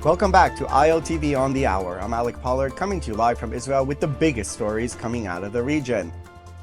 Welcome back to ILTV on the Hour. I'm Alec Pollard coming to you live from Israel with the biggest stories coming out of the region.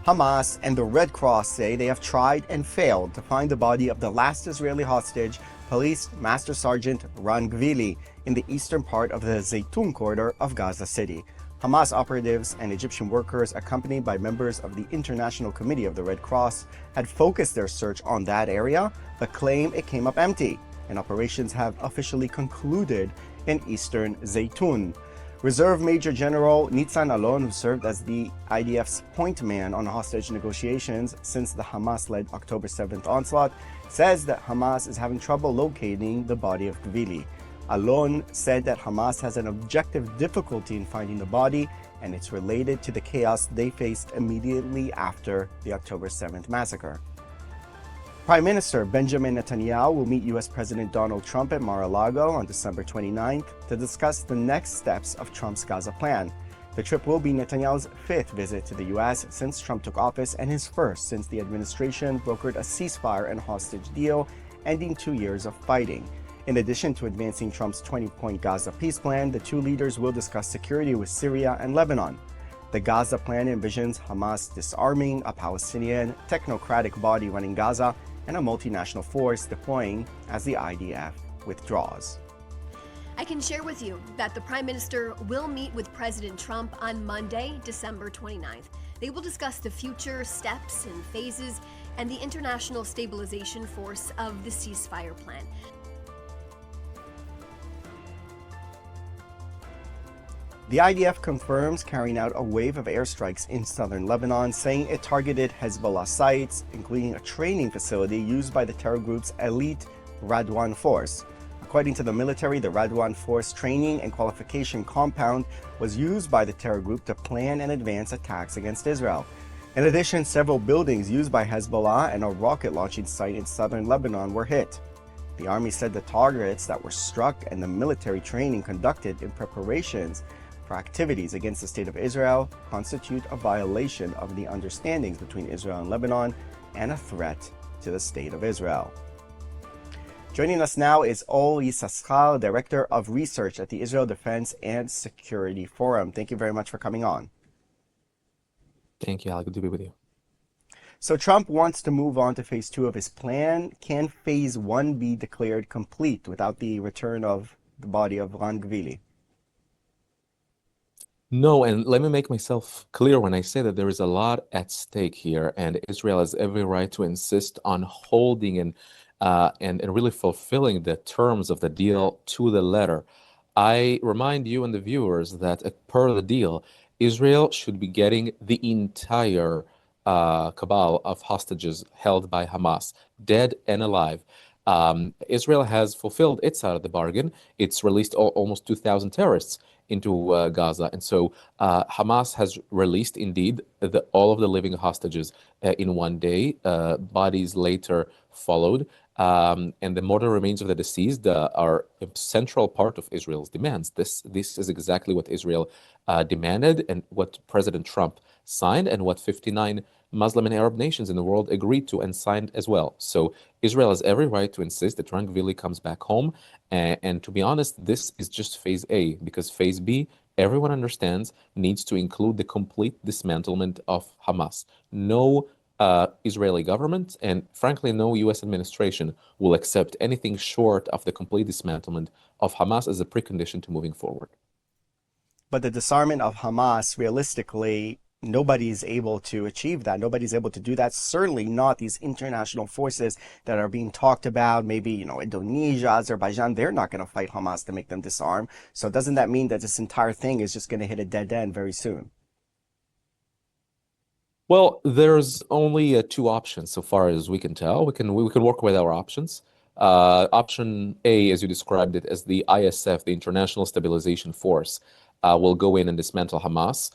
Hamas and the Red Cross say they have tried and failed to find the body of the last Israeli hostage, Police Master Sergeant Ran Gvili, in the eastern part of the Zaytun corridor of Gaza City. Hamas operatives and Egyptian workers, accompanied by members of the International Committee of the Red Cross, had focused their search on that area, but claim it came up empty, and operations have officially concluded in eastern Zaytun. Reserve Major General Nitzan Alon, who served as the IDF's point man on hostage negotiations since the Hamas-led October 7th onslaught, says that Hamas is having trouble locating the body of Gvili. Alon said that Hamas has an objective difficulty in finding the body, and it's related to the chaos they faced immediately after the October 7th massacre. Prime Minister Benjamin Netanyahu will meet U.S. President Donald Trump at Mar-a-Lago on December 29th to discuss the next steps of Trump's Gaza plan. The trip will be Netanyahu's fifth visit to the U.S. since Trump took office and his first since the administration brokered a ceasefire and hostage deal, ending 2 years of fighting. In addition to advancing Trump's 20-point Gaza peace plan, the two leaders will discuss security with Syria and Lebanon. The Gaza plan envisions Hamas disarming, a Palestinian technocratic body running Gaza, and a multinational force deploying as the IDF withdraws. I can share with you that the Prime Minister will meet with President Trump on Monday, December 29th. They will discuss the future steps and phases and the international stabilization force of the ceasefire plan. The IDF confirms carrying out a wave of airstrikes in southern Lebanon, saying it targeted Hezbollah sites, including a training facility used by the terror group's elite Radwan Force. According to the military, the Radwan Force training and qualification compound was used by the terror group to plan and advance attacks against Israel. In addition, several buildings used by Hezbollah and a rocket launching site in southern Lebanon were hit. The army said the targets that were struck and the military training conducted in preparations for activities against the State of Israel constitute a violation of the understandings between Israel and Lebanon and a threat to the State of Israel. Joining us now is Yissachar, Director of Research at the Israel Defense and Security Forum. Thank you very much for coming on. Thank you, Alec. Good to be with you. So Trump wants to move on to phase 2 of his plan. Can phase 1 be declared complete without the return of the body of Ran Gvili? No, and let me make myself clear when I say that there is a lot at stake here, and Israel has every right to insist on holding and really fulfilling the terms of the deal to the letter. I remind you and the viewers that per the deal, Israel should be getting the entire cabal of hostages held by Hamas, dead and alive. Israel has fulfilled its side of the bargain. It's released almost 2,000 terrorists into Gaza. And so Hamas has released, indeed, all of the living hostages in one day. Bodies later followed. And the mortal remains of the deceased are a central part of Israel's demands. This is exactly what Israel demanded and what President Trump signed and what 59 Muslim and Arab nations in the world agreed to and signed as well. So Israel has every right to insist that Ran Gvili comes back home. And to be honest, this is just phase A, because phase B, everyone understands, needs to include the complete dismantlement of Hamas. No Israeli government and frankly no U.S. administration will accept anything short of the complete dismantlement of Hamas as a precondition to moving forward. But the disarmament of Hamas, realistically, nobody's able to achieve that. Nobody's able to do that. Certainly not these international forces that are being talked about. Maybe, Indonesia, Azerbaijan, they're not going to fight Hamas to make them disarm. So doesn't that mean that this entire thing is just going to hit a dead end very soon? Well, there's only two options so far as we can tell. We can work with our options. Option A, as you described it, as the ISF, the International Stabilization Force, will go in and dismantle Hamas.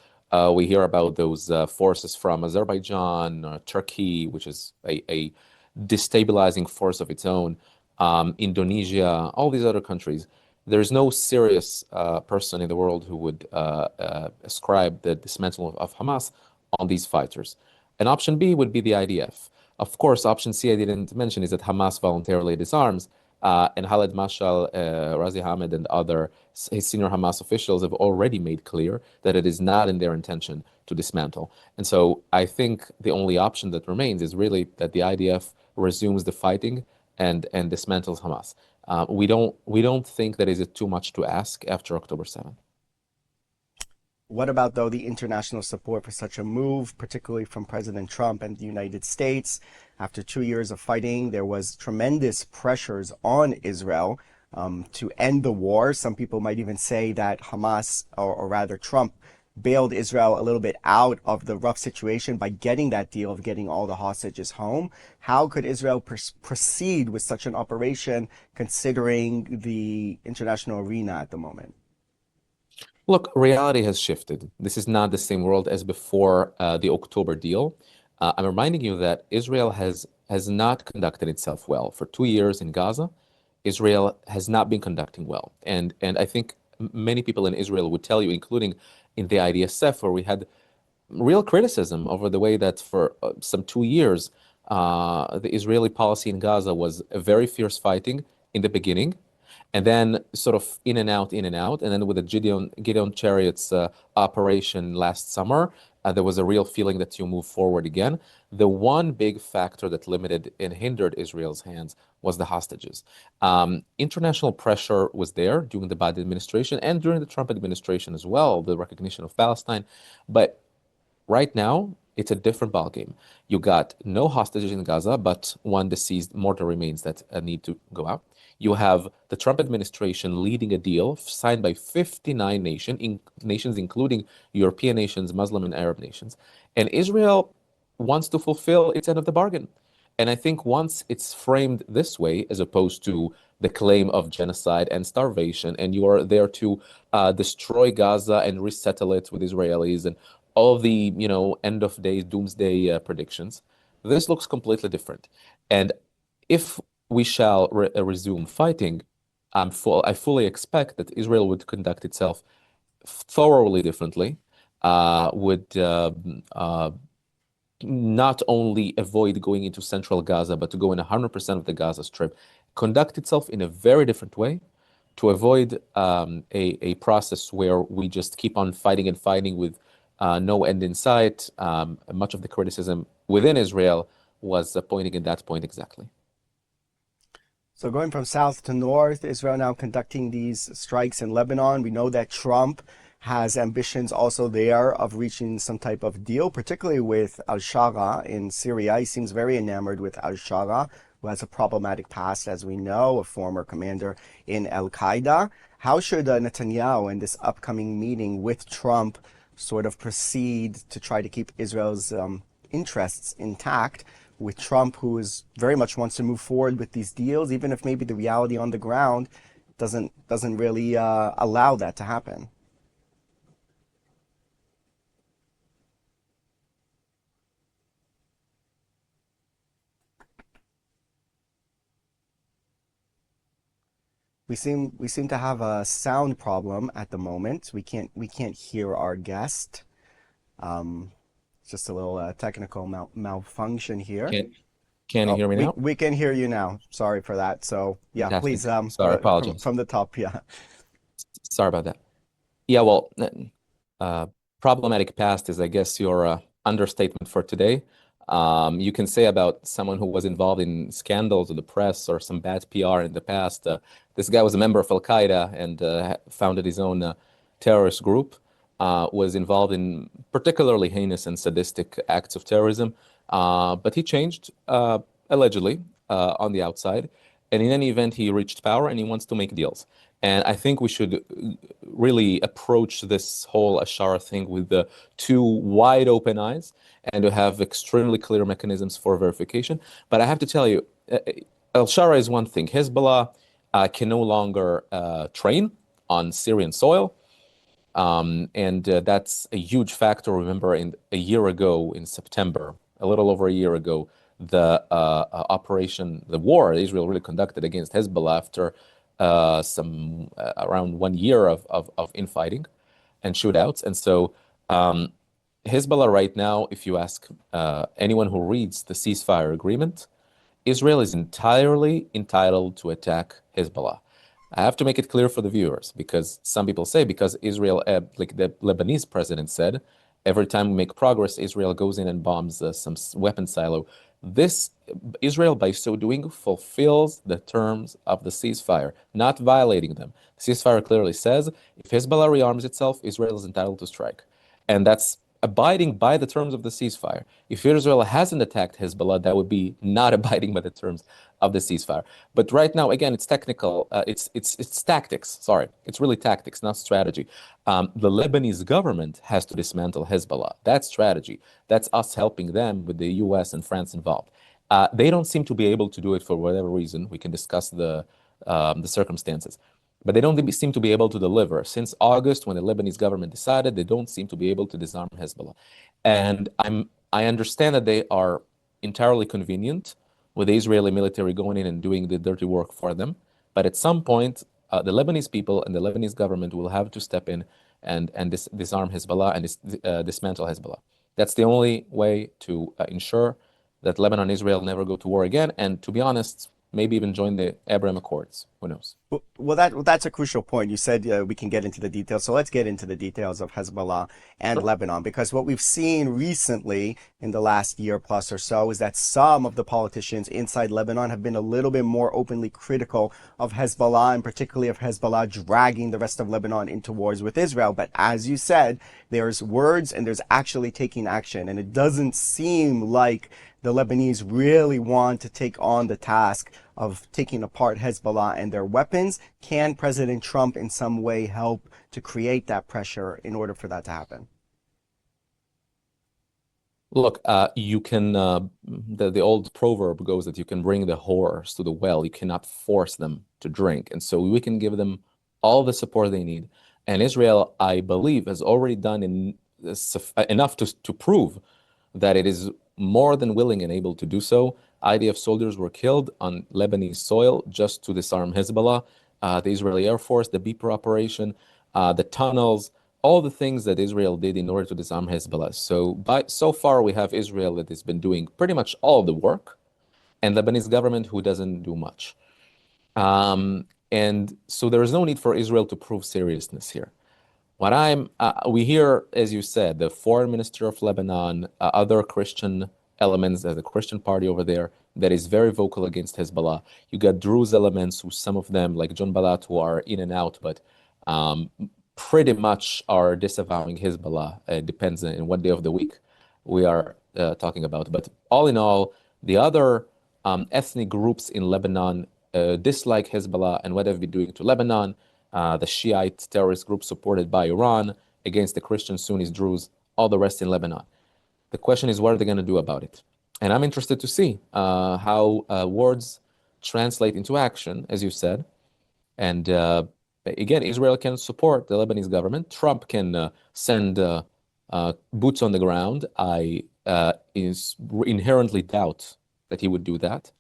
We hear about those forces from Azerbaijan, Turkey, which is a destabilizing force of its own, Indonesia, all these other countries. There's no serious person in the world who would ascribe the dismantling of Hamas on these fighters. And option B would be the IDF. Of course, option C I didn't mention is that Hamas voluntarily disarms. And Khaled Mashal, Razi Ahmed, and other his senior Hamas officials have already made clear that it is not in their intention to dismantle. And so I think the only option that remains is really that the IDF resumes the fighting and dismantles Hamas. We don't think that is it too much to ask after October 7th. What about, though, the international support for such a move, particularly from President Trump and the United States? After 2 years of fighting, there was tremendous pressures on Israel to end the war. Some people might even say that Hamas, or rather Trump, bailed Israel a little bit out of the rough situation by getting that deal of getting all the hostages home. How could Israel proceed with such an operation considering the international arena at the moment? Look, reality has shifted. This is not the same world as before the October deal. I'm reminding you that Israel has not conducted itself well. For 2 years in Gaza, Israel has not been conducting well. And I think many people in Israel would tell you, including in the IDSF, where we had real criticism over the way that for some 2 years, the Israeli policy in Gaza was a very fierce fighting in the beginning, and then sort of in and out, in and out. And then with the Gideon Chariots operation last summer, there was a real feeling that you move forward again. The one big factor that limited and hindered Israel's hands was the hostages. International pressure was there during the Biden administration and during the Trump administration as well, the recognition of Palestine. But right now, it's a different ballgame. You got no hostages in Gaza, but one deceased mortar remains that need to go out. You have the Trump administration leading a deal signed by 59 nations, including European nations, Muslim and Arab nations. And Israel wants to fulfill its end of the bargain. And I think once it's framed this way, as opposed to the claim of genocide and starvation, and you are there to destroy Gaza and resettle it with Israelis and all the end of days doomsday predictions, this looks completely different. And if we shall resume fighting, I fully expect that Israel would conduct itself thoroughly differently, would not only avoid going into central Gaza, but to go in 100% of the Gaza Strip, conduct itself in a very different way to avoid a process where we just keep on fighting and fighting with no end in sight. Much of the criticism within Israel was pointing at that point exactly. So going from south to north, Israel now conducting these strikes in Lebanon. We know that Trump has ambitions also there of reaching some type of deal, particularly with al-Shara in Syria. He seems very enamored with al-Shara, who has a problematic past, as we know, a former commander in Al-Qaeda. How should Netanyahu in this upcoming meeting with Trump sort of proceed to try to keep Israel's interests intact, with Trump, who is very much wants to move forward with these deals, even if maybe the reality on the ground doesn't really allow that to happen? We seem to have a sound problem at the moment. We can't hear our guest. Just a little technical malfunction here. Can you hear me now? We can hear you now. Sorry for that. So yeah, Fantastic. please. Sorry, apologies. From the top. Yeah. Sorry about that. Yeah, well, problematic past is, I guess, your understatement for today. You can say about someone who was involved in scandals in the press or some bad PR in the past. This guy was a member of Al-Qaeda and founded his own terrorist group. Was involved in particularly heinous and sadistic acts of terrorism, but he changed, allegedly, on the outside. And in any event, he reached power and he wants to make deals. And I think we should really approach this whole al-Shara thing with the two wide open eyes and to have extremely clear mechanisms for verification. But I have to tell you, al-Shara is one thing. Hezbollah can no longer train on Syrian soil. And that's a huge factor. Remember, a year ago in September, a little over a year ago, the war Israel really conducted against Hezbollah after around 1 year of infighting and shootouts. And so Hezbollah right now, if you ask anyone who reads the ceasefire agreement, Israel is entirely entitled to attack Hezbollah. I have to make it clear for the viewers because some people say because Israel, like the Lebanese president said, every time we make progress, Israel goes in and bombs some weapon silo. This Israel, by so doing, fulfills the terms of the ceasefire, not violating them. The ceasefire clearly says if Hezbollah rearms itself, Israel is entitled to strike, and that's abiding by the terms of the ceasefire. If Israel hasn't attacked Hezbollah, that would be not abiding by the terms of the ceasefire. But right now, again, it's technical. It's tactics. Sorry, it's really tactics, not strategy. The Lebanese government has to dismantle Hezbollah. That's strategy. That's us helping them with the U.S. and France involved. They don't seem to be able to do it for whatever reason. We can discuss the circumstances. But they don't seem to be able to deliver. Since August, when the Lebanese government decided, they don't seem to be able to disarm Hezbollah. And I understand that they are entirely convenient with the Israeli military going in and doing the dirty work for them. But at some point, the Lebanese people and the Lebanese government will have to step in and disarm Hezbollah and dismantle Hezbollah. That's the only way to ensure that Lebanon and Israel never go to war again. And to be honest, maybe even join the Abraham Accords. Who knows? Well, that's a crucial point. You said we can get into the details. So let's get into the details of Hezbollah and Lebanon, because what we've seen recently in the last year plus or so is that some of the politicians inside Lebanon have been a little bit more openly critical of Hezbollah, and particularly of Hezbollah dragging the rest of Lebanon into wars with Israel. But as you said, there's words and there's actually taking action. And it doesn't seem like the Lebanese really want to take on the task of taking apart Hezbollah and their weapons. Can President Trump in some way help to create that pressure in order for that to happen? Look, you can, the old proverb goes that you can bring the horse to the well, you cannot force them to drink. And so we can give them all the support they need. And Israel, I believe, has already done enough to prove that it is more than willing and able to do so. IDF soldiers were killed on Lebanese soil just to disarm Hezbollah. The Israeli Air Force, the Bibi operation, the tunnels, all the things that Israel did in order to disarm Hezbollah. So far, we have Israel that has been doing pretty much all the work, and Lebanese government who doesn't do much. And so there is no need for Israel to prove seriousness here. We hear, as you said, the foreign minister of Lebanon, other Christian elements, there's a Christian party over there that is very vocal against Hezbollah. You got Druze elements, who some of them, like John Balat, who are in and out, but pretty much are disavowing Hezbollah. It depends on what day of the week we are talking about. But all in all, the other ethnic groups in Lebanon dislike Hezbollah and what they've been doing to Lebanon. The Shiite terrorist group supported by Iran against the Christian Sunnis, Druze, all the rest in Lebanon. The question is, what are they going to do about it? And I'm interested to see how words translate into action, as you said. And again, Israel can support the Lebanese government. Trump can send boots on the ground. I inherently doubt that he would do that.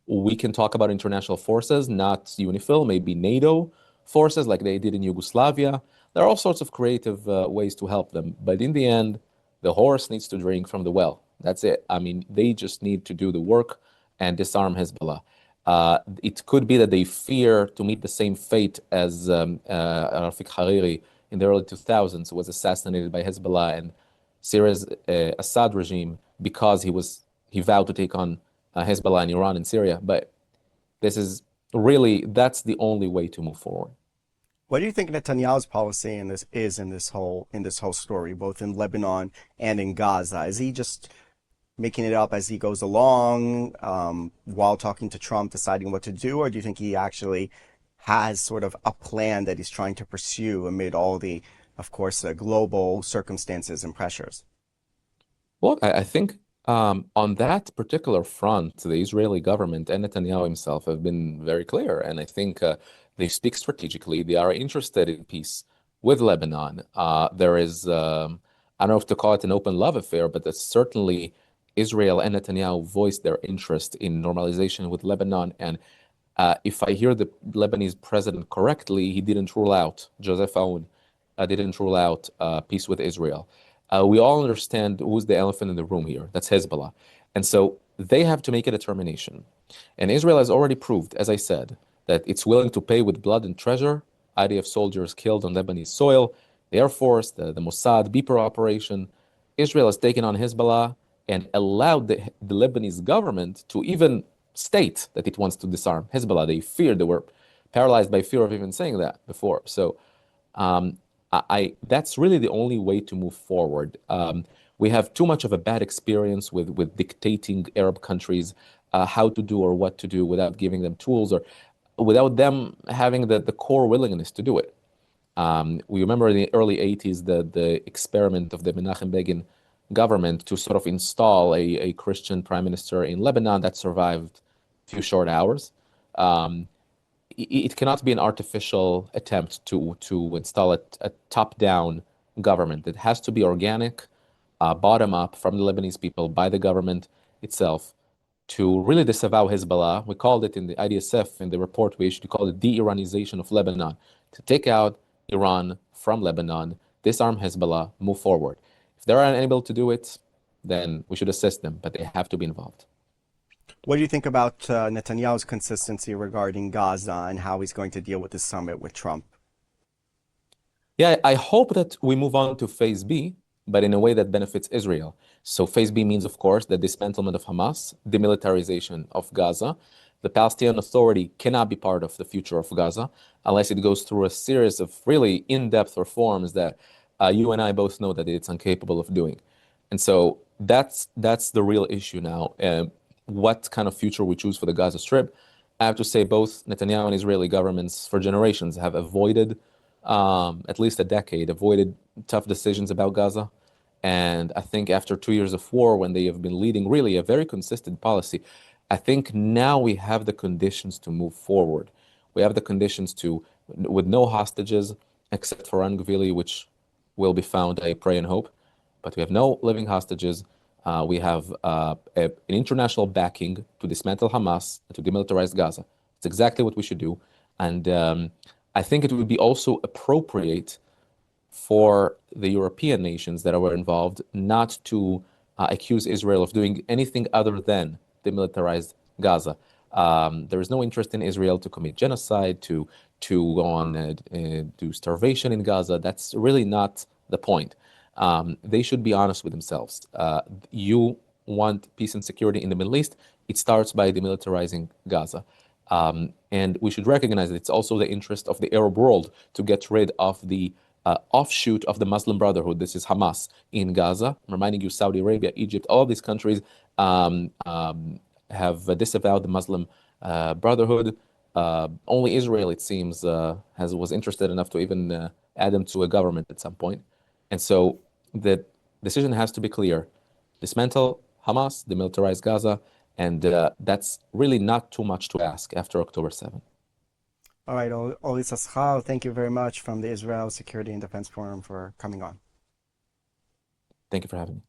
We can talk about international forces, not UNIFIL, maybe NATO forces like they did in Yugoslavia. There are all sorts of creative ways to help them. But in the end, the horse needs to drink from the well. That's it. I mean, they just need to do the work and disarm Hezbollah. It could be that they fear to meet the same fate as Rafik Hariri in the early 2000s, who was assassinated by Hezbollah and Syria's Assad regime because he vowed to take on Hezbollah in Iran and Syria. But this is really, that's the only way to move forward. What do you think Netanyahu's policy in this whole story, both in Lebanon and in Gaza? Is he just making it up as he goes along, while talking to Trump, deciding what to do, or do you think he actually has sort of a plan that he's trying to pursue amid all the, of course, global circumstances and pressures? Well, I think on that particular front, the Israeli government and Netanyahu himself have been very clear, and I think they speak strategically. They are interested in peace with Lebanon. There is, I don't know if to call it an open love affair, but that's certainly Israel and Netanyahu voiced their interest in normalization with Lebanon. And if I hear the Lebanese president correctly, he didn't rule out, Joseph Aoun didn't rule out peace with Israel. We all understand who's the elephant in the room here. That's Hezbollah. And so they have to make a determination. And Israel has already proved, as I said, that it's willing to pay with blood and treasure. IDF soldiers killed on Lebanese soil, the Air Force, the Mossad Beeper operation. Israel has taken on Hezbollah and allowed the Lebanese government to even state that it wants to disarm Hezbollah. They were paralyzed by fear of even saying that before. So that's really the only way to move forward. We have too much of a bad experience with dictating Arab countries how to do or what to do without giving them tools or without them having the core willingness to do it. We remember in the early 80s the experiment of the Menachem Begin government to sort of install a Christian prime minister in Lebanon that survived a few short hours. It cannot be an artificial attempt to install a top-down government. It has to be organic, bottom-up from the Lebanese people by the government itself to really disavow Hezbollah. We called it in the IDSF, in the report we issued, we called it de-Iranization of Lebanon, to take out Iran from Lebanon, disarm Hezbollah, move forward. If they're unable to do it, then we should assist them, but they have to be involved. What do you think about Netanyahu's consistency regarding Gaza and how he's going to deal with the summit with Trump? Yeah, I hope that we move on to phase B, but in a way that benefits Israel. So phase B means, of course, the dismantlement of Hamas, demilitarization of Gaza. The Palestinian Authority cannot be part of the future of Gaza unless it goes through a series of really in-depth reforms that you and I both know that it's incapable of doing. And so that's the real issue now. What kind of future we choose for the Gaza Strip. I have to say both Netanyahu and Israeli governments for generations have avoided, at least a decade, avoided tough decisions about Gaza. And I think after 2 years of war, when they have been leading really a very consistent policy, I think now we have the conditions to move forward. We have the conditions to, with no hostages, except for Gvili, which will be found, I pray and hope. But we have no living hostages. We have an international backing to dismantle Hamas, to demilitarize Gaza. It's exactly what we should do. And I think it would be also appropriate for the European nations that were involved not to accuse Israel of doing anything other than demilitarize Gaza. There is no interest in Israel to commit genocide, to go on do starvation in Gaza. That's really not the point. They should be honest with themselves. You want peace and security in the Middle East, it starts by demilitarizing Gaza. And we should recognize that it's also the interest of the Arab world to get rid of the offshoot of the Muslim Brotherhood. This is Hamas in Gaza. I'm reminding you, Saudi Arabia, Egypt, all these countries have disavowed the Muslim Brotherhood. Only Israel, it seems, was interested enough to even add them to a government at some point. And so the decision has to be clear. Dismantle Hamas, demilitarize Gaza, and that's really not too much to ask after October 7th. All right, Yissachar, thank you very much from the Israel Security and Defense Forum for coming on. Thank you for having me.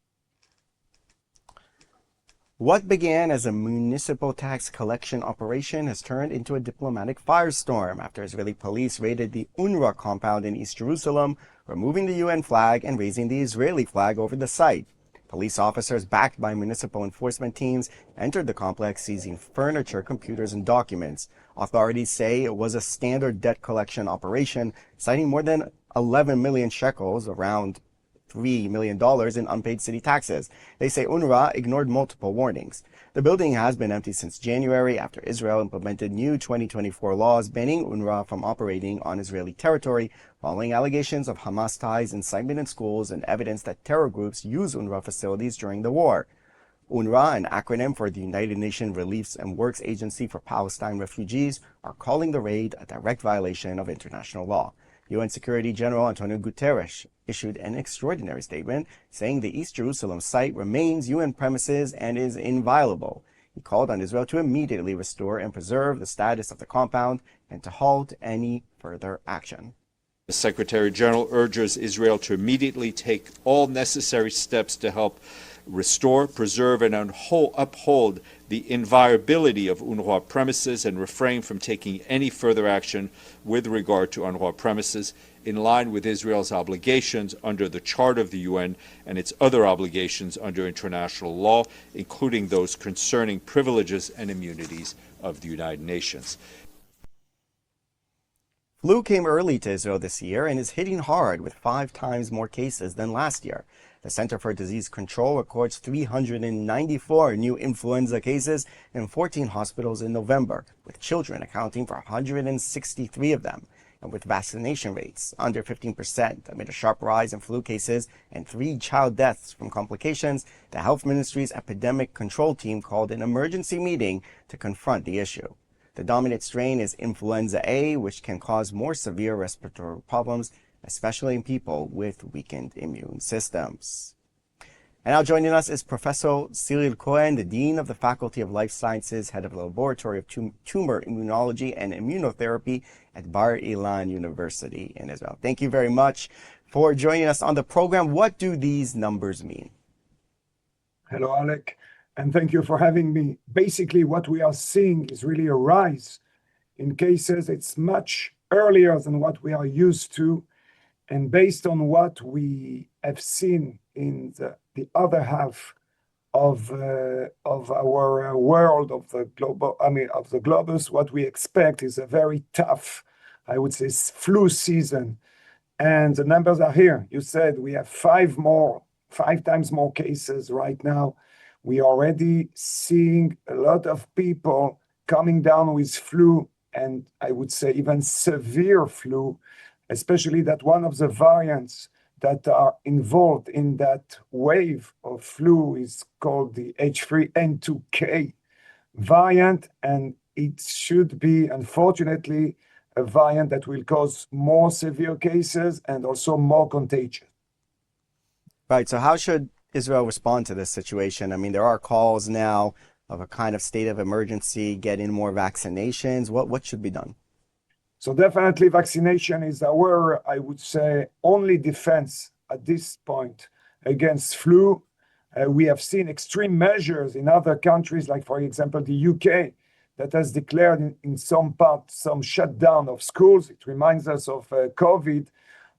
What began as a municipal tax collection operation has turned into a diplomatic firestorm after Israeli police raided the UNRWA compound in East Jerusalem, removing the UN flag and raising the Israeli flag over the site. Police officers backed by municipal enforcement teams entered the complex, seizing furniture, computers, and documents. Authorities say it was a standard debt collection operation, citing more than 11 million shekels, around $3 million in unpaid city taxes. They say UNRWA ignored multiple warnings. The building has been empty since January after Israel implemented new 2024 laws banning UNRWA from operating on Israeli territory following allegations of Hamas ties, incitement in schools, and evidence that terror groups use UNRWA facilities during the war. UNRWA, an acronym for the United Nations Relief and Works Agency for Palestine Refugees, are calling the raid a direct violation of international law. UN Security General Antonio Guterres issued an extraordinary statement saying the East Jerusalem site remains UN premises and is inviolable. He called on Israel to immediately restore and preserve the status of the compound and to halt any further action. The Secretary General urges Israel to immediately take all necessary steps to help restore, preserve, and uphold the inviolability of UNRWA premises and refrain from taking any further action with regard to UNRWA premises in line with Israel's obligations under the Charter of the UN and its other obligations under international law, including those concerning privileges and immunities of the United Nations. Flu came early to Israel this year and is hitting hard with 5 times more cases than last year. The Center for Disease Control records 394 new influenza cases in 14 hospitals in November, with children accounting for 163 of them, and with vaccination rates under 15% amid a sharp rise in flu cases and 3 child deaths from complications. The Health Ministry's epidemic control team called an emergency meeting to confront the issue. The dominant strain is influenza A, which can cause more severe respiratory problems, especially in people with weakened immune systems. And now joining us is Professor Cyrille Cohen, the Dean of the Faculty of Life Sciences, Head of the Laboratory of Tumor Immunology and Immunotherapy at Bar-Ilan University in Israel. Thank you very much for joining us on the program. What do these numbers mean? Hello, Alec, and thank you for having me. Basically, what we are seeing is really a rise in cases. It's much earlier than what we are used to. And based on what we have seen in the other half of our world, of the globus, what we expect is a very tough, I would say, flu season. And the numbers are here. You said we have 5 times more cases right now. We are already seeing a lot of people coming down with flu, and I would say even severe flu, especially that one of the variants that are involved in that wave of flu is called the H3N2K variant, and it should be, unfortunately, a variant that will cause more severe cases and also more contagion. Right, so how should Israel respond to this situation? I mean, there are calls now of a kind of state of emergency, getting more vaccinations. What should be done? So definitely vaccination is our, I would say, only defense at this point against flu. We have seen extreme measures in other countries, like, for example, the UK, that has declared in some parts some shutdown of schools. It reminds us of COVID.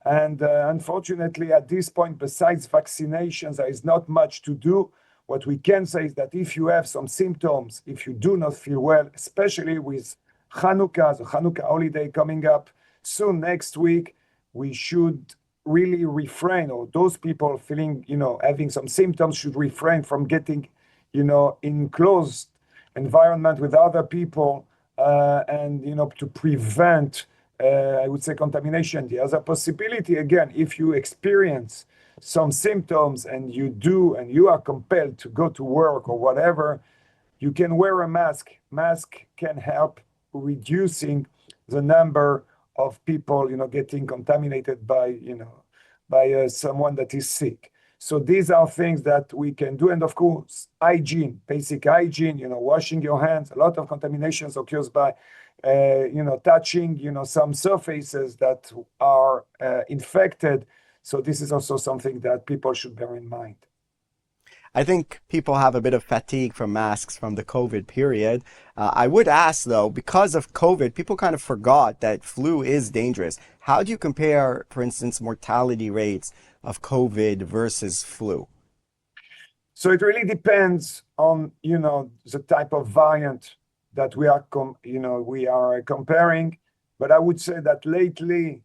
And unfortunately, at this point, besides vaccinations, there is not much to do. What we can say is that if you have some symptoms, if you do not feel well, especially with the Hanukkah holiday coming up soon next week, we should really refrain, or those people feeling, having some symptoms should refrain from getting, in closed environment with other people, and, to prevent, I would say, contamination. The other possibility, again, if you experience some symptoms and you are compelled to go to work or whatever, you can wear a mask. Mask can help reducing the number of people, getting contaminated by someone that is sick. So these are things that we can do. And of course, hygiene, basic hygiene, washing your hands. A lot of contaminations occurs by, touching, some surfaces that are infected. So this is also something that people should bear in mind. I think people have a bit of fatigue from masks from the COVID period. I would ask, though, because of COVID, people kind of forgot that flu is dangerous. How do you compare, for instance, mortality rates of COVID versus flu? So it really depends on, the type of variant that we are comparing. But I would say that lately,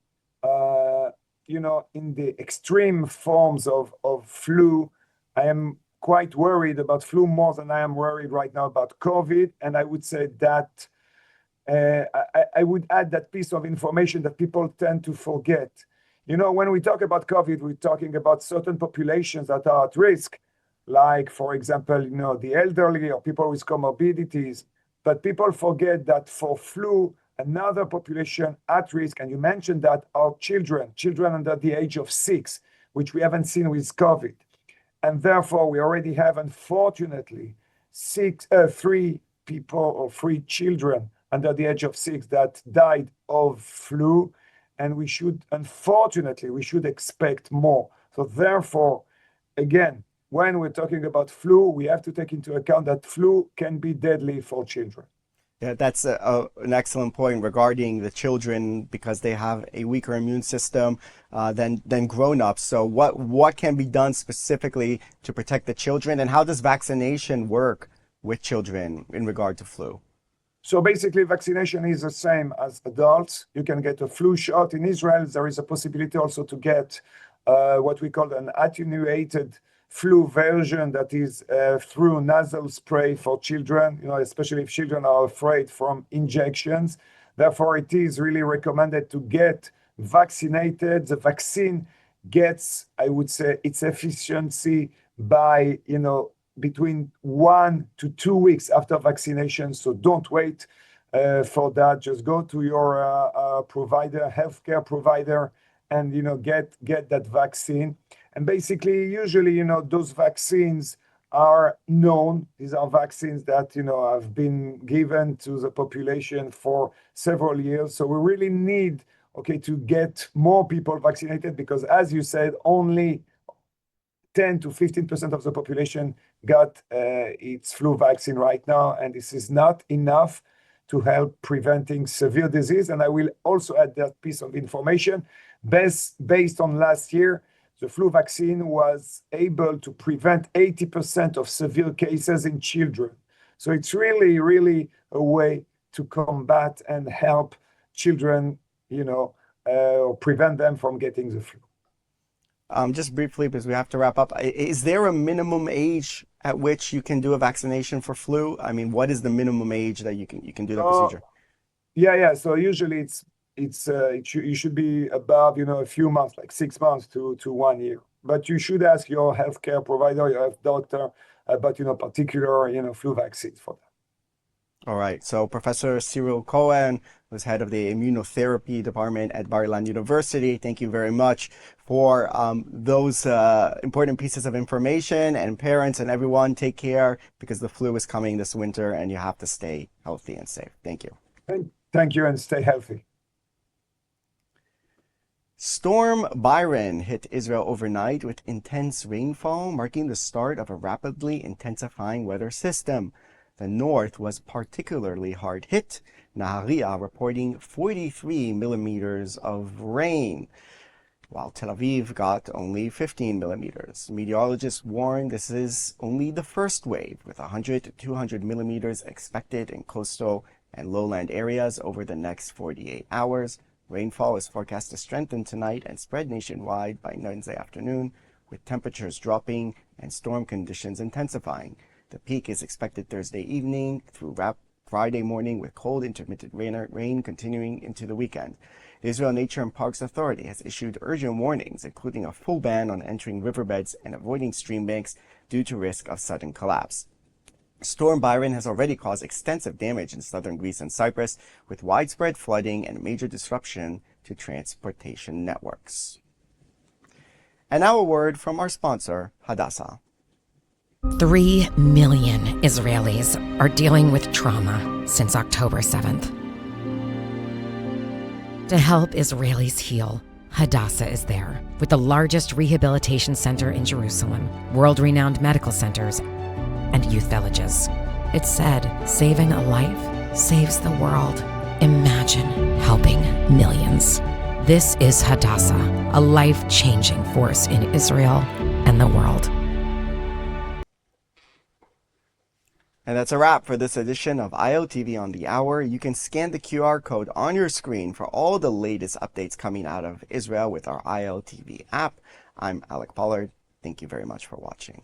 in the extreme forms of flu, I am quite worried about flu more than I am worried right now about COVID. And I would say that I would add that piece of information that people tend to forget. When we talk about COVID, we're talking about certain populations that are at risk, like, for example, the elderly or people with comorbidities. But people forget that for flu, another population at risk, and you mentioned that, are children Mm-hmm. under the age of 6, which we haven't seen with COVID. And therefore, we already have, unfortunately, 3 people or 3 children under the age of 6 that died of flu. and unfortunately, we should expect more. So therefore, again, when we're talking about flu, we have to take into account that flu can be deadly for children. Yeah, that's an excellent point regarding the children because they have a weaker immune system than grown-ups. So what can be done specifically to protect the children, and how does vaccination work with children in regard to flu? So basically, vaccination is the same as adults. You can get a flu shot. In Israel, there is a possibility also to get what we call an attenuated flu version, that is through nasal spray for children, especially if children are afraid from injections. Therefore, it is really recommended to get vaccinated. The vaccine gets, I would say, its efficiency by, between 1 to 2 weeks after vaccination. So don't wait for that. Just go to your provider, healthcare provider, and get that vaccine. And basically, usually, those vaccines are known. These are vaccines that, have been given to the population for several years. So we really need, to get more people vaccinated because, as you said, only 10 to 15% of the population got its flu vaccine right now. And this is not enough to help preventing severe disease. And I will also add that piece of information. Based on last year, the flu vaccine was able to prevent 80% of severe cases in children. So it's really, really a way to combat and help children, or prevent them from getting the flu. Just briefly, because we have to wrap up, is there a minimum age at which you can do a vaccination for flu? I mean, what is the minimum age that you can do that procedure? Yeah. So usually you should be above, a few months, like 6 months to 1 year. But you should ask your healthcare provider, your health doctor about, particular, flu vaccines for that. All right. So Professor Cyrille Cohen was head of the immunotherapy department at Bar-Ilan University. Thank you very much for those important pieces of information. And parents and everyone, take care because the flu is coming this winter and you have to stay healthy and safe. Thank you. Thank you, and stay healthy. Storm Byron hit Israel overnight with intense rainfall, marking the start of a rapidly intensifying weather system. The north was particularly hard hit, Nahariya reporting 43 millimeters of rain, while Tel Aviv got only 15 millimeters. Meteorologists warn this is only the first wave, with 100 to 200 millimeters expected in coastal and lowland areas over the next 48 hours. Rainfall is forecast to strengthen tonight and spread nationwide by Wednesday afternoon, with temperatures dropping and storm conditions intensifying. The peak is expected Thursday evening through Friday morning, with cold intermittent rain continuing into the weekend. The Israel Nature and Parks Authority has issued urgent warnings, including a full ban on entering riverbeds and avoiding stream banks due to risk of sudden collapse. Storm Byron has already caused extensive damage in southern Greece and Cyprus, with widespread flooding and major disruption to transportation networks. And now a word from our sponsor, Hadassah. 3 million Israelis are dealing with trauma since October 7th. To help Israelis heal, Hadassah is there, with the largest rehabilitation center in Jerusalem, world-renowned medical centers, and youth villages. It's said, saving a life saves the world. Imagine helping millions. This is Hadassah, a life-changing force in Israel and the world. And that's a wrap for this edition of ILTV on the Hour. You can scan the QR code on your screen for all the latest updates coming out of Israel with our ILTV app. I'm Alec Pollard. Thank you very much for watching.